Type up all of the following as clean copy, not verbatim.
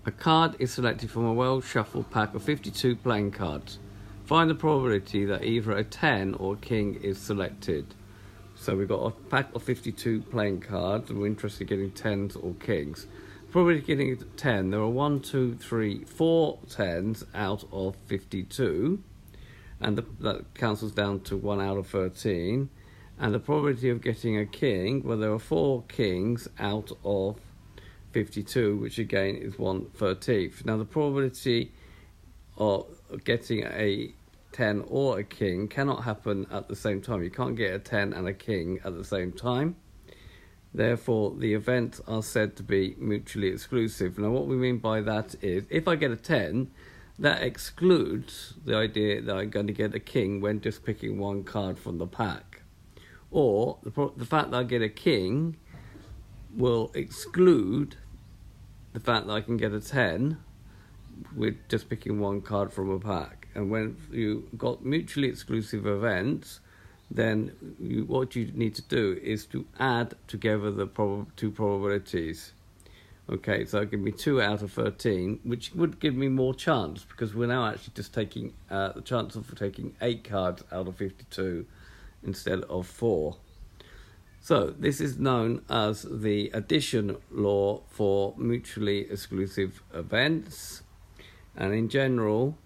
A card is selected from a well-shuffled pack of 52 playing cards. Find the probability that either a 10 or a king is selected. So we've got a pack of 52 playing cards, and we're interested in getting 10s or kings. Probably getting 10. There are 1, 2, 3, 4 10s out of 52, and that cancels down to 1 out of 13. And the probability of getting a king, well, there are 4 kings out of 52, which again is 1/13. Now the probability of getting a 10 or a king cannot happen at the same time. You can't get a 10 and a king at the same time. Therefore, the events are said to be mutually exclusive. Now, what we mean by that is, if I get a 10, that excludes the idea that I'm going to get a king when just picking one card from the pack. Or, the fact that I get a king will exclude the fact that I can get a 10 with just picking one card from a pack. And when you got mutually exclusive events, then what you need to do is to add together the two probabilities. Okay, so give me 2 out of 13, which would give me more chance, because we're now actually just taking the chance of taking 8 cards out of 52 instead of 4. So this is known as the addition law for mutually exclusive events. And in general,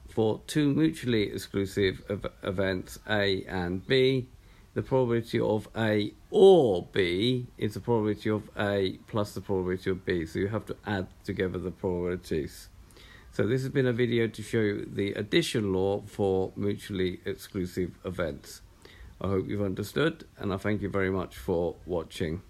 for 2 mutually exclusive events, A and B, the probability of A or B is the probability of A plus the probability of B. So you have to add together the probabilities. So this has been a video to show you the addition law for mutually exclusive events. I hope you've understood, and I thank you very much for watching.